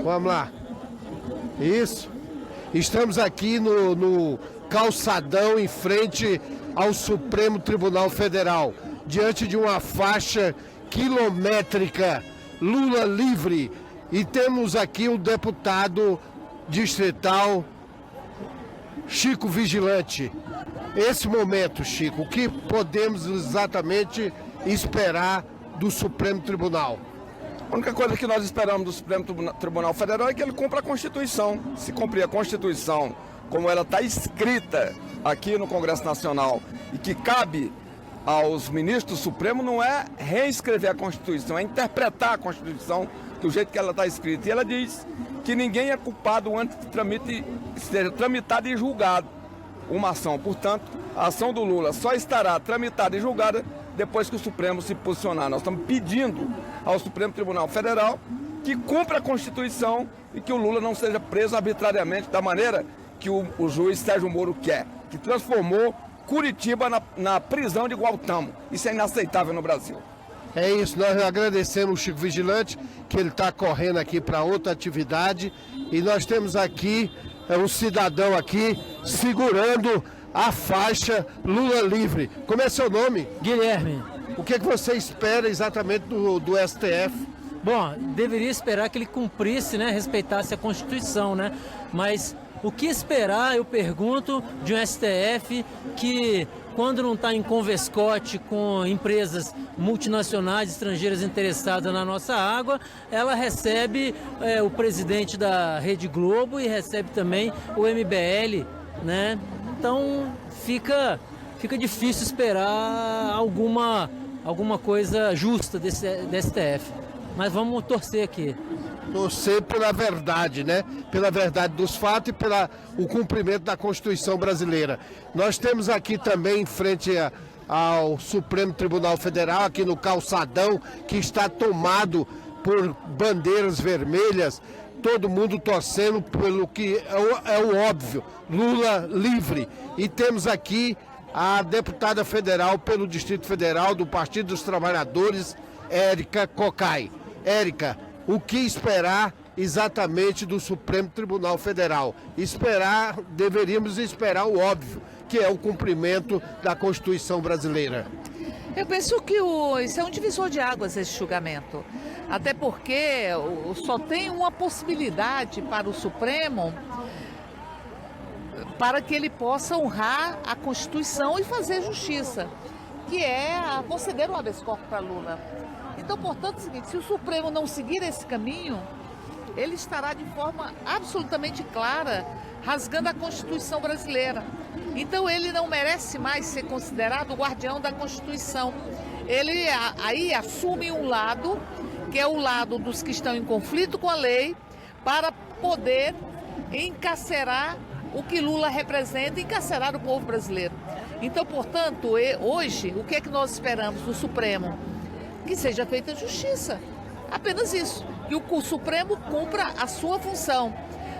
Vamos lá. Isso. Estamos aqui no calçadão em frente ao Supremo Tribunal Federal, diante de uma faixa quilométrica, Lula livre. E temos aqui o deputado distrital Chico Vigilante. Esse momento, Chico, o que podemos exatamente esperar do Supremo Tribunal? A única coisa que nós esperamos do Supremo Tribunal Federal é que ele cumpra a Constituição. Se cumprir a Constituição como ela está escrita aqui no Congresso Nacional e que cabe aos ministros do Supremo, não é reescrever a Constituição, é interpretar a Constituição do jeito que ela está escrita. E ela diz que ninguém é culpado antes que seja tramitado e julgado uma ação. Portanto, a ação do Lula só estará tramitada e julgada depois que o Supremo se posicionar. Nós estamos pedindo ao Supremo Tribunal Federal que cumpra a Constituição e que o Lula não seja preso arbitrariamente da maneira que o juiz Sérgio Moro quer, que transformou Curitiba na prisão de Guantánamo. Isso é inaceitável no Brasil. É isso, nós agradecemos o Chico Vigilante, que ele está correndo aqui para outra atividade, e nós temos aqui um cidadão aqui segurando a faixa Lula livre. Como é seu nome? Guilherme. O que você espera exatamente do STF? Bom, deveria esperar que ele cumprisse, né, respeitasse a Constituição, né? Mas o que esperar, eu pergunto, de um STF que, quando não está em converscote com empresas multinacionais estrangeiras interessadas na nossa água, ela recebe o presidente da Rede Globo e recebe também o MBL, né? Então fica difícil esperar alguma coisa justa desse STF. Mas vamos torcer aqui. Torcer pela verdade, né? Pela verdade dos fatos e pelo cumprimento da Constituição brasileira. Nós temos aqui também, em frente ao Supremo Tribunal Federal, aqui no calçadão, que está tomado por bandeiras vermelhas, todo mundo torcendo pelo que é o óbvio, Lula livre. E temos aqui a deputada federal pelo Distrito Federal do Partido dos Trabalhadores, Érica Cocai. Érica, o que esperar exatamente do Supremo Tribunal Federal? Deveríamos esperar o óbvio, que é o cumprimento da Constituição brasileira. Eu penso que isso é um divisor de águas, esse julgamento. Até porque só tem uma possibilidade para o Supremo para que ele possa honrar a Constituição e fazer justiça, que é conceder o habeas corpus para Lula. Então, portanto, é o seguinte, se o Supremo não seguir esse caminho, ele estará de forma absolutamente clara rasgando a Constituição brasileira. Então, ele não merece mais ser considerado o guardião da Constituição. Ele aí assume um lado, que é o lado dos que estão em conflito com a lei, para poder encarcerar o que Lula representa, encarcerar o povo brasileiro. Então, portanto, hoje, o que é que nós esperamos do Supremo? Que seja feita justiça. Apenas isso. Que o Supremo cumpra a sua função.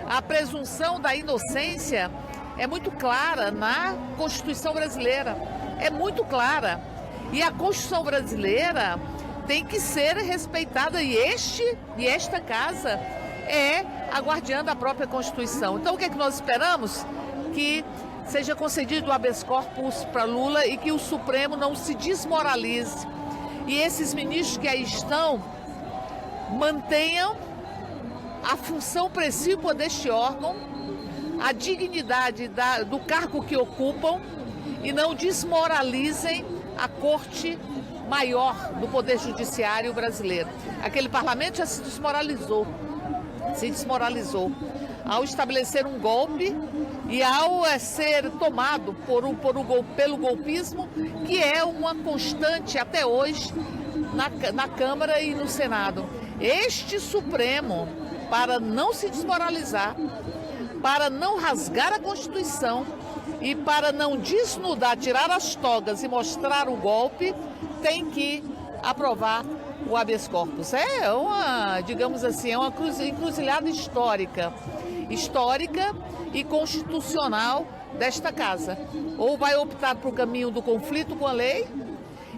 A presunção da inocência é muito clara na Constituição brasileira. É muito clara. E a Constituição brasileira tem que ser respeitada. E esta casa é a guardiã da própria Constituição. Então, o que é que nós esperamos? Que seja concedido o habeas corpus para Lula e que o Supremo não se desmoralize. E esses ministros que aí estão mantenham a função precípua deste órgão, a dignidade do cargo que ocupam e não desmoralizem a Corte Maior do Poder Judiciário brasileiro. Aquele parlamento já se desmoralizou ao estabelecer um golpe e ao ser tomado pelo golpismo, que é uma constante até hoje na Câmara e no Senado. Este Supremo, para não se desmoralizar, para não rasgar a Constituição e para não desnudar, tirar as togas e mostrar o golpe, tem que aprovar o habeas corpus. É uma, digamos assim, é uma encruzilhada histórica e constitucional desta casa. Ou vai optar para o caminho do conflito com a lei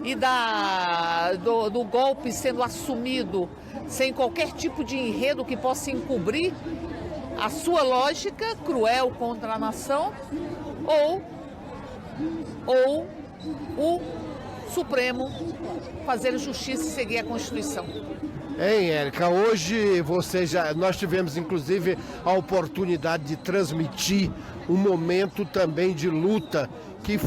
e do golpe sendo assumido sem qualquer tipo de enredo que possa encobrir a sua lógica cruel contra a nação, ou o Supremo fazer justiça e seguir a Constituição. Hein, Érica, hoje nós tivemos inclusive a oportunidade de transmitir um momento também de luta que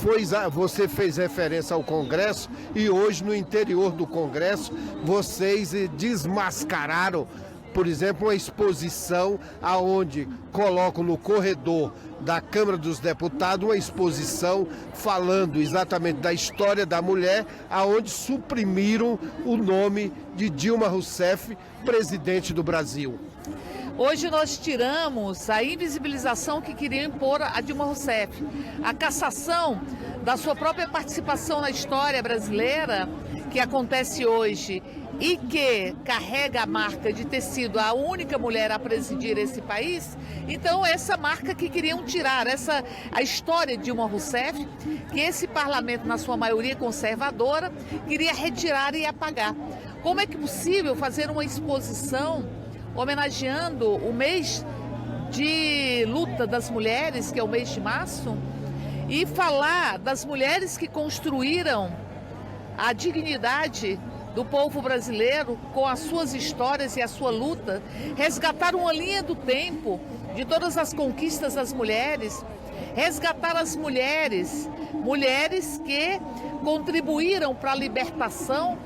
você fez referência ao Congresso, e hoje no interior do Congresso vocês desmascararam, por exemplo, uma exposição aonde colocam no corredor da Câmara dos Deputados uma exposição falando exatamente da história da mulher, aonde suprimiram o nome de Dilma Rousseff, presidente do Brasil. Hoje nós tiramos a invisibilização que queriam impor a Dilma Rousseff, a cassação da sua própria participação na história brasileira, que acontece hoje e que carrega a marca de ter sido a única mulher a presidir esse país. Então essa marca que queriam tirar, a história de Dilma Rousseff, que esse parlamento, na sua maioria conservadora, queria retirar e apagar. Como é que é possível fazer uma exposição homenageando o mês de luta das mulheres, que é o mês de março, e falar das mulheres que construíram a dignidade do povo brasileiro com as suas histórias e a sua luta, resgatar uma linha do tempo de todas as conquistas das mulheres, resgatar as mulheres que contribuíram para a libertação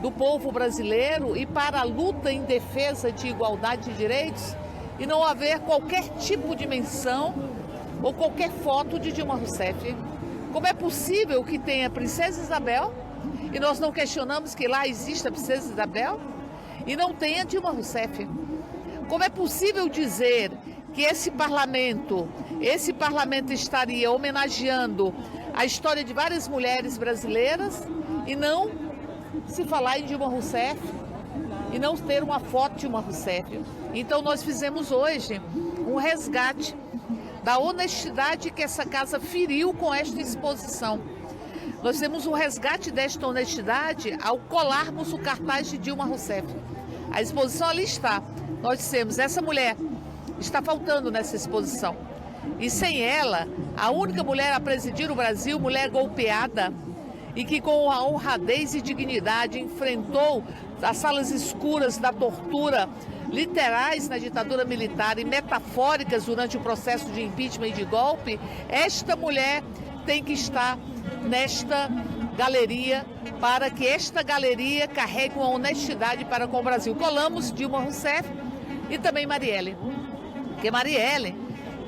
do povo brasileiro e para a luta em defesa de igualdade de direitos, e não haver qualquer tipo de menção ou qualquer foto de Dilma Rousseff. Como é possível que tenha a Princesa Isabel, e nós não questionamos que lá exista a Princesa Isabel, e não tenha Dilma Rousseff? Como é possível dizer que esse parlamento estaria homenageando a história de várias mulheres brasileiras e não se falar em Dilma Rousseff e não ter uma foto de Dilma Rousseff? Então nós fizemos hoje um resgate da honestidade que essa casa feriu com esta exposição. Nós temos um resgate desta honestidade ao colarmos o cartaz de Dilma Rousseff. A exposição ali está. Nós dissemos, essa mulher está faltando nessa exposição. E sem ela, a única mulher a presidir o Brasil, mulher golpeada, e que com a honradez e dignidade enfrentou as salas escuras da tortura, literais na ditadura militar e metafóricas durante o processo de impeachment e de golpe, esta mulher tem que estar nesta galeria, para que esta galeria carregue uma honestidade para com o Brasil. Colamos Dilma Rousseff e também Marielle. Porque Marielle,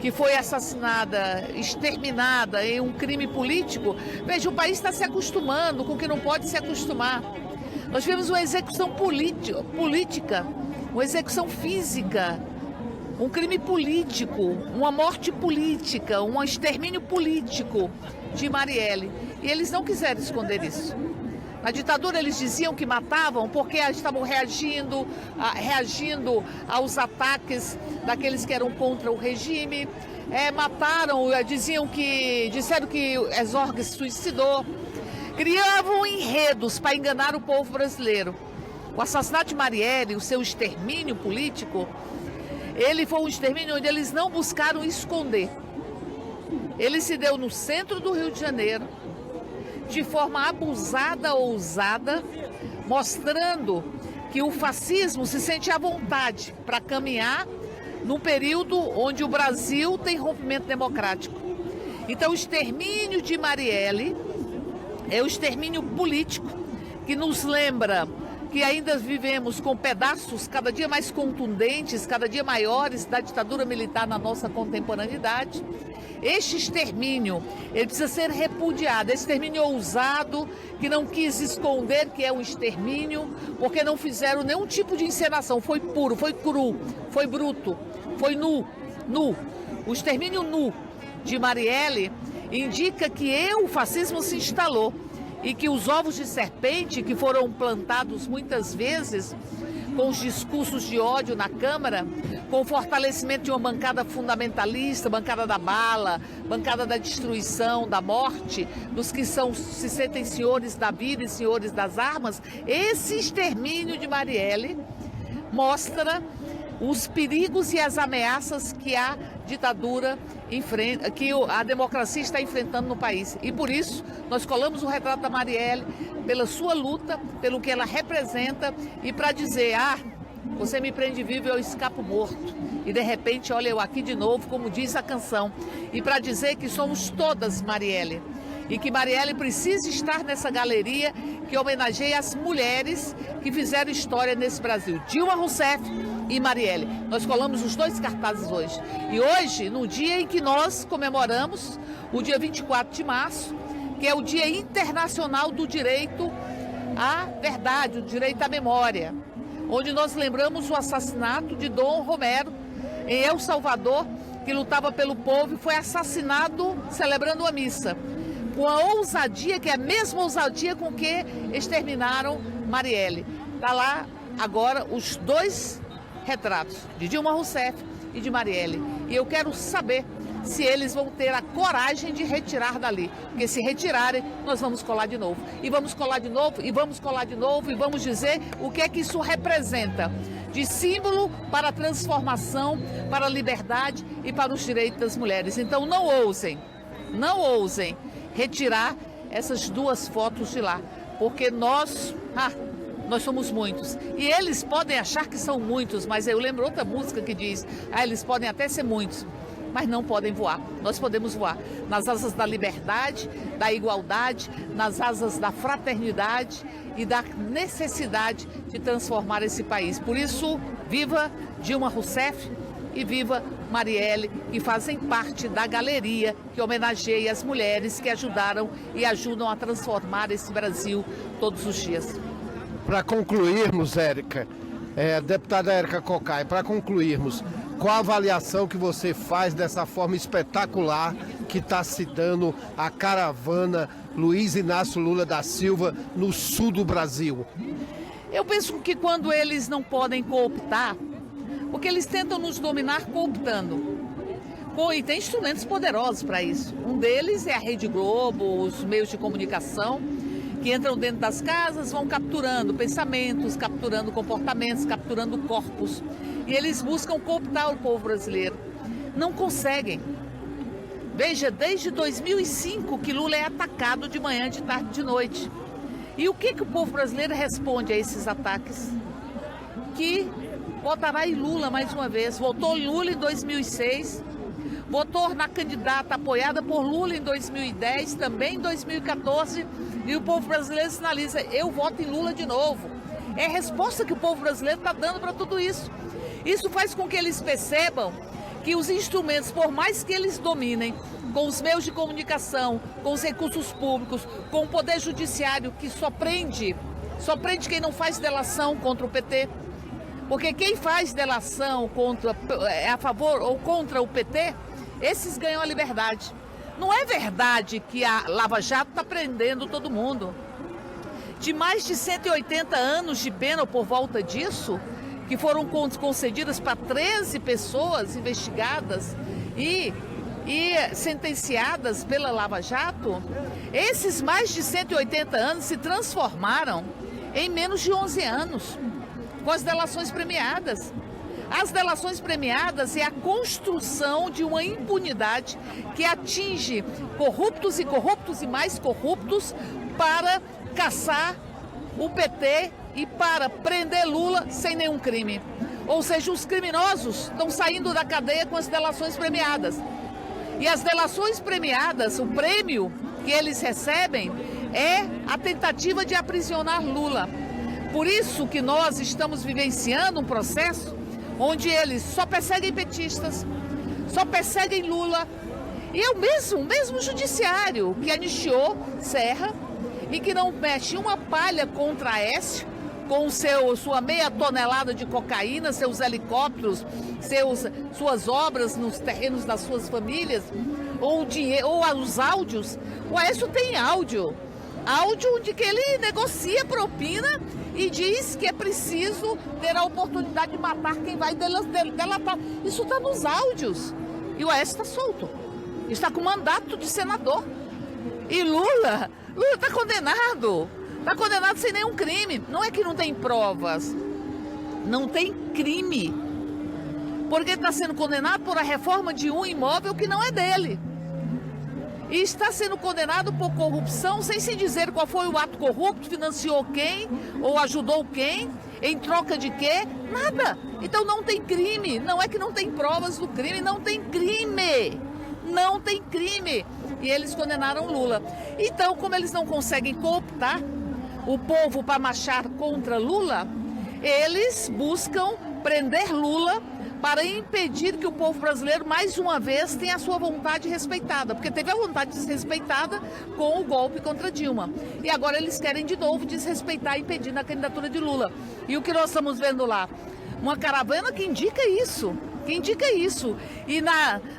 que foi assassinada, exterminada em um crime político, veja, o país está se acostumando com o que não pode se acostumar. Nós tivemos uma execução política, uma execução física, um crime político, uma morte política, um extermínio político de Marielle. E eles não quiseram esconder isso. Na ditadura eles diziam que matavam porque estavam reagindo aos ataques daqueles que eram contra o regime. Disseram que Herzog se suicidou. Criavam enredos para enganar o povo brasileiro. O assassinato de Marielle, o seu extermínio político, ele foi um extermínio onde eles não buscaram esconder. Ele se deu no centro do Rio de Janeiro, de forma abusada, ousada, mostrando que o fascismo se sente à vontade para caminhar num período onde o Brasil tem rompimento democrático. Então, o extermínio de Marielle é o extermínio político que nos lembra que ainda vivemos com pedaços cada dia mais contundentes, cada dia maiores da ditadura militar na nossa contemporaneidade. Este extermínio, ele precisa ser repudiado. Esse extermínio ousado, que não quis esconder que é um extermínio, porque não fizeram nenhum tipo de encenação. Foi puro, foi cru, foi bruto, foi nu. O extermínio nu de Marielle indica que o fascismo se instalou e que os ovos de serpente, que foram plantados muitas vezes com os discursos de ódio na Câmara, com o fortalecimento de uma bancada fundamentalista, bancada da bala, bancada da destruição, da morte, dos que se sentem senhores da vida e senhores das armas, esse extermínio de Marielle mostra os perigos e as ameaças que a ditadura enfrenta, que a democracia está enfrentando no país. E por isso nós colamos o retrato da Marielle, pela sua luta, pelo que ela representa e para dizer, você me prende vivo e eu escapo morto. E de repente, olha eu aqui de novo, como diz a canção. E para dizer que somos todas Marielle. E que Marielle precisa estar nessa galeria que homenageia as mulheres que fizeram história nesse Brasil. Dilma Rousseff e Marielle. Nós colamos os 2 cartazes hoje. E hoje, no dia em que nós comemoramos, o dia 24 de março, que é o Dia Internacional do Direito à Verdade, o direito à memória, onde nós lembramos o assassinato de Dom Romero, em El Salvador, que lutava pelo povo e foi assassinado celebrando a missa. Com a ousadia, que é a mesma ousadia com que exterminaram Marielle. Está lá agora os 2 retratos, de Dilma Rousseff e de Marielle. E eu quero saber se eles vão ter a coragem de retirar dali. Porque se retirarem, nós vamos colar de novo. E vamos colar de novo, e vamos colar de novo, e vamos dizer o que é que isso representa. De símbolo para a transformação, para a liberdade e para os direitos das mulheres. Então não ousem retirar essas 2 fotos de lá, porque nós somos muitos. E eles podem achar que são muitos, mas eu lembro outra música que diz, eles podem até ser muitos, mas não podem voar. Nós podemos voar nas asas da liberdade, da igualdade, nas asas da fraternidade e da necessidade de transformar esse país. Por isso, viva Dilma Rousseff e viva Marielle, que fazem parte da galeria que homenageia as mulheres que ajudaram e ajudam a transformar esse Brasil todos os dias. Para concluirmos, Érica, deputada Érica Cocai, para concluirmos, qual a avaliação que você faz dessa forma espetacular que está se dando a caravana Luiz Inácio Lula da Silva no sul do Brasil? Eu penso que quando eles não podem cooptar, porque eles tentam nos dominar cooptando. E tem instrumentos poderosos para isso. Um deles é a Rede Globo, os meios de comunicação, que entram dentro das casas, vão capturando pensamentos, capturando comportamentos, capturando corpos. E eles buscam cooptar o povo brasileiro. Não conseguem. Veja, desde 2005 que Lula é atacado de manhã, de tarde, de noite. E o que o povo brasileiro responde a esses ataques? Que votará em Lula mais uma vez. Votou em Lula em 2006, votou na candidata apoiada por Lula em 2010, também em 2014, e o povo brasileiro sinaliza, eu voto em Lula de novo. É a resposta que o povo brasileiro está dando para tudo isso. Isso faz com que eles percebam que os instrumentos, por mais que eles dominem, com os meios de comunicação, com os recursos públicos, com o poder judiciário que só prende quem não faz delação contra o PT, porque quem faz delação a favor ou contra o PT, esses ganham a liberdade. Não é verdade que a Lava Jato está prendendo todo mundo. De mais de 180 anos de pena ou por volta disso, que foram concedidas para 13 pessoas investigadas e sentenciadas pela Lava Jato, esses mais de 180 anos se transformaram em menos de 11 anos. Com as delações premiadas. As delações premiadas é a construção de uma impunidade que atinge corruptos e mais corruptos para caçar o PT e para prender Lula sem nenhum crime. Ou seja, os criminosos estão saindo da cadeia com as delações premiadas. E as delações premiadas, o prêmio que eles recebem é a tentativa de aprisionar Lula. Por isso que nós estamos vivenciando um processo onde eles só perseguem petistas, só perseguem Lula. E é o mesmo judiciário que anistiou Serra e que não mexe uma palha contra Aécio, com sua meia tonelada de cocaína, seus helicópteros, suas obras nos terrenos das suas famílias, ou os áudios. O Aécio tem áudio de que ele negocia propina e diz que é preciso ter a oportunidade de matar quem vai delatar. Isso está nos áudios. E o Aécio está solto. Está com mandato de senador. E Lula está condenado. Está condenado sem nenhum crime. Não é que não tem provas. Não tem crime. Porque está sendo condenado por a reforma de um imóvel que não é dele. E está sendo condenado por corrupção sem se dizer qual foi o ato corrupto, financiou quem ou ajudou quem, em troca de quê, nada. Então não tem crime, não é que não tem provas do crime, não tem crime, não tem crime. E eles condenaram Lula. Então, como eles não conseguem cooptar o povo para marchar contra Lula, eles buscam prender Lula para impedir que o povo brasileiro, mais uma vez, tenha a sua vontade respeitada. Porque teve a vontade desrespeitada com o golpe contra Dilma. E agora eles querem de novo desrespeitar, impedindo a candidatura de Lula. E o que nós estamos vendo lá? Uma caravana que indica isso. Que indica isso. E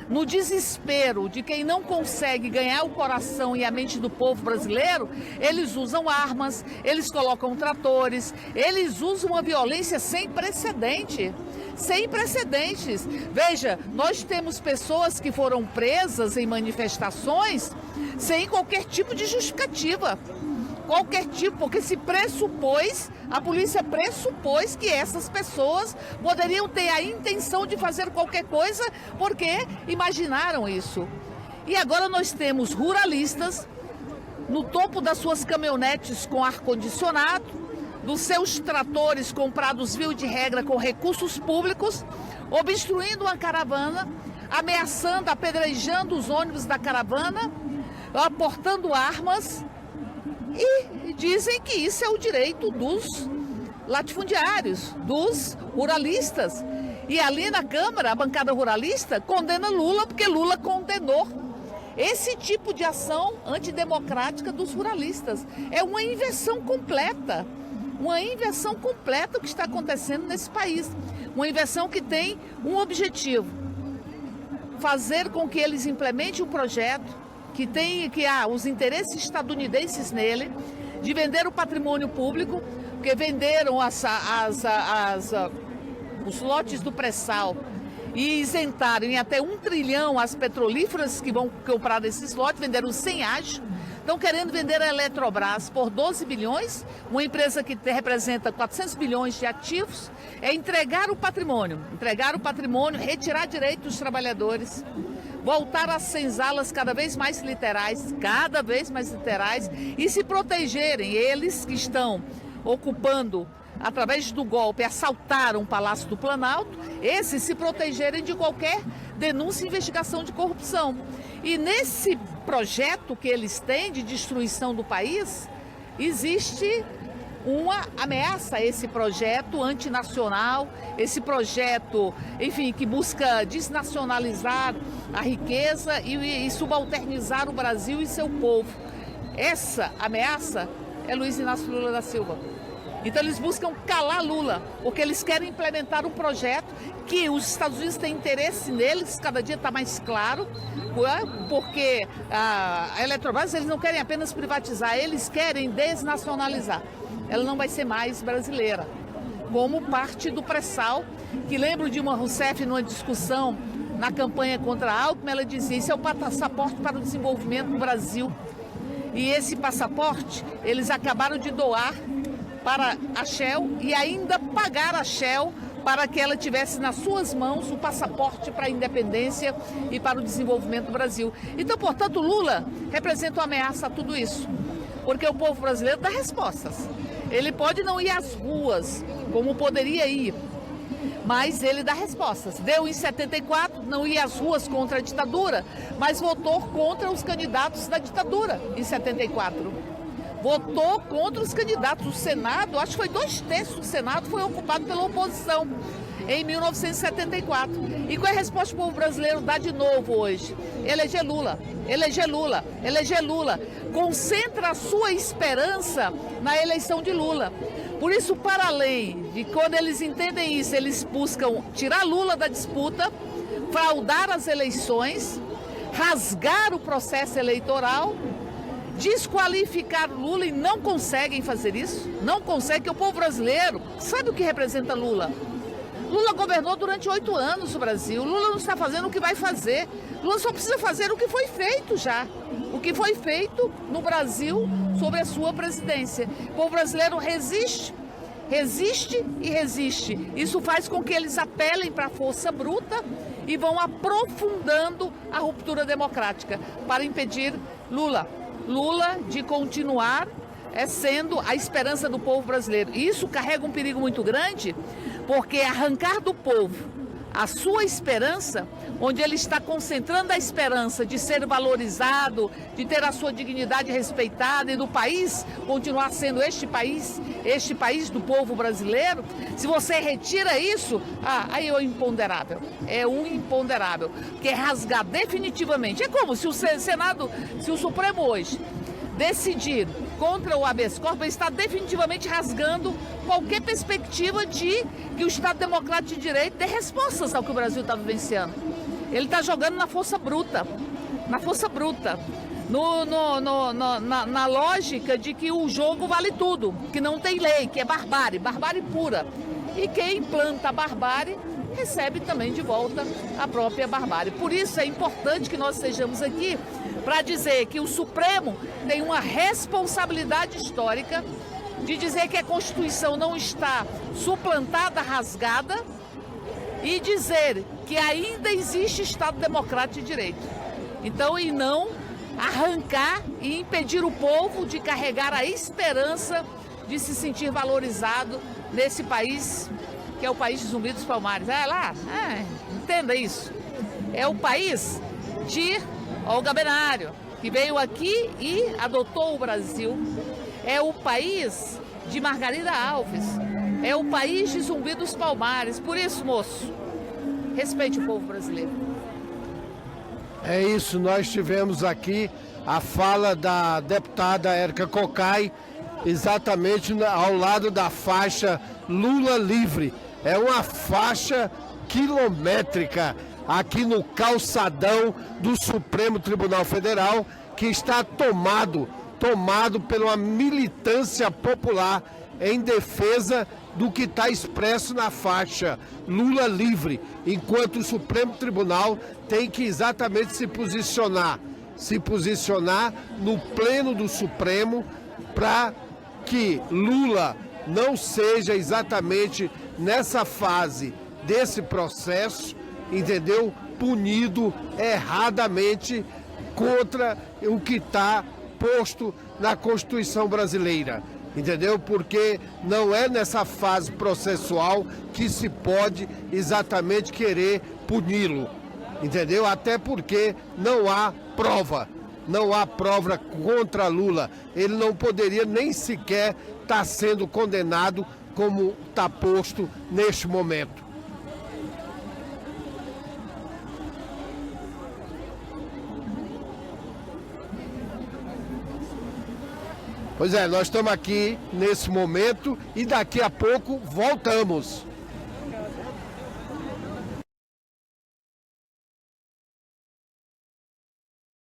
no desespero de quem não consegue ganhar o coração e a mente do povo brasileiro, eles usam armas, eles colocam tratores, eles usam uma violência sem precedente. Sem precedentes. Veja, nós temos pessoas que foram presas em manifestações sem qualquer tipo de justificativa. Qualquer tipo, porque se pressupôs, a polícia pressupôs que essas pessoas poderiam ter a intenção de fazer qualquer coisa porque imaginaram isso. E agora nós temos ruralistas no topo das suas caminhonetes com ar-condicionado, dos seus tratores comprados via de regra com recursos públicos, obstruindo uma caravana, ameaçando, apedrejando os ônibus da caravana, aportando armas, e dizem que isso é o direito dos latifundiários, dos ruralistas. E ali na Câmara, a bancada ruralista condena Lula porque Lula condenou esse tipo de ação antidemocrática dos ruralistas. É uma inversão completa. Uma inversão completa que está acontecendo nesse país. Uma inversão que tem um objetivo: fazer com que eles implementem um projeto que há os interesses estadunidenses nele, de vender o patrimônio público, porque venderam os lotes do pré-sal e isentaram em até 1 trilhão as petrolíferas que vão comprar esses lotes, venderam sem ágio. Estão querendo vender a Eletrobras por 12 bilhões, uma empresa que representa 400 bilhões de ativos, é entregar o patrimônio, retirar direitos dos trabalhadores, voltar às senzalas cada vez mais literais e se protegerem, eles que estão ocupando, através do golpe, assaltaram o Palácio do Planalto, esses se protegerem de qualquer denúncia e investigação de corrupção. E nesse projeto que eles têm de destruição do país, existe uma ameaça a esse projeto antinacional, esse projeto, enfim, que busca desnacionalizar a riqueza e subalternizar o Brasil e seu povo. Essa ameaça é Luiz Inácio Lula da Silva. Então eles buscam calar Lula, porque eles querem implementar um projeto que os Estados Unidos têm interesse neles, cada dia está mais claro, porque a Eletrobras eles não querem apenas privatizar, eles querem desnacionalizar. Ela não vai ser mais brasileira, como parte do pré-sal, que lembro de Dilma Rousseff numa discussão na campanha contra a Alckmin, ela dizia: isso é o passaporte para o desenvolvimento do Brasil. E esse passaporte eles acabaram de doar para a Shell e ainda pagar a Shell para que ela tivesse nas suas mãos o passaporte para a independência e para o desenvolvimento do Brasil. Então, portanto, Lula representa uma ameaça a tudo isso, porque o povo brasileiro dá respostas. Ele pode não ir às ruas, como poderia ir, mas ele dá respostas. Deu em 74, não ia às ruas contra a ditadura, mas votou contra os candidatos da ditadura em 74. Votou contra os candidatos. O Senado, acho que foi 2/3 do Senado, foi ocupado pela oposição em 1974. E qual é a resposta que o povo brasileiro dá de novo hoje? Eleger Lula, eleger Lula, eleger Lula. Concentra a sua esperança na eleição de Lula. Por isso, para além de quando eles entendem isso, eles buscam tirar Lula da disputa, fraudar as eleições, rasgar o processo eleitoral desqualificar Lula e não conseguem fazer isso. Não conseguem, porque o povo brasileiro sabe o que representa Lula. Lula governou durante 8 anos o Brasil. Lula não está fazendo o que vai fazer. Lula só precisa fazer o que foi feito já. O que foi feito no Brasil sobre a sua presidência. O povo brasileiro resiste, resiste e resiste. Isso faz com que eles apelem para a força bruta e vão aprofundando a ruptura democrática para impedir Lula de continuar sendo a esperança do povo brasileiro. E isso carrega um perigo muito grande, porque arrancar do povo a sua esperança, onde ele está concentrando a esperança de ser valorizado, de ter a sua dignidade respeitada e do país continuar sendo este país do povo brasileiro, se você retira isso, aí é o imponderável. É um imponderável, que é rasgar definitivamente. É como se o Senado, se o Supremo hoje decidir contra o habeas corpus, está definitivamente rasgando qualquer perspectiva de que o Estado Democrático de Direito dê respostas ao que o Brasil está vivenciando. Ele está jogando na força bruta, na lógica de que o jogo vale tudo, que não tem lei, que é barbárie pura. E quem implanta a barbárie recebe também de volta a própria barbárie. Por isso é importante que nós estejamos aqui para dizer que o Supremo tem uma responsabilidade histórica de dizer que a Constituição não está suplantada, rasgada, e dizer que ainda existe Estado Democrático de Direito. Então, e não arrancar e impedir o povo de carregar a esperança de se sentir valorizado nesse país, que é o país de Zumbi dos Palmares. Entenda isso. É o país de Olga Benário, que veio aqui e adotou o Brasil. É o país de Margarida Alves. É o país de Zumbi dos Palmares. Por isso, moço, respeite o povo brasileiro. É isso, nós tivemos aqui a fala da deputada Érica Cocai, exatamente ao lado da faixa Lula Livre. É uma faixa quilométrica aqui no calçadão do Supremo Tribunal Federal, que está tomado pela militância popular em defesa do que está expresso na faixa Lula Livre, enquanto o Supremo Tribunal tem que exatamente se posicionar no pleno do Supremo para que Lula não seja exatamente nessa fase desse processo, entendeu? Punido erradamente contra o que está posto na Constituição brasileira, entendeu? Porque não é nessa fase processual que se pode exatamente querer puni-lo, entendeu? Até porque não há prova contra Lula. Ele não poderia nem sequer estar sendo condenado como está posto neste momento. Pois é, nós estamos aqui nesse momento e daqui a pouco voltamos.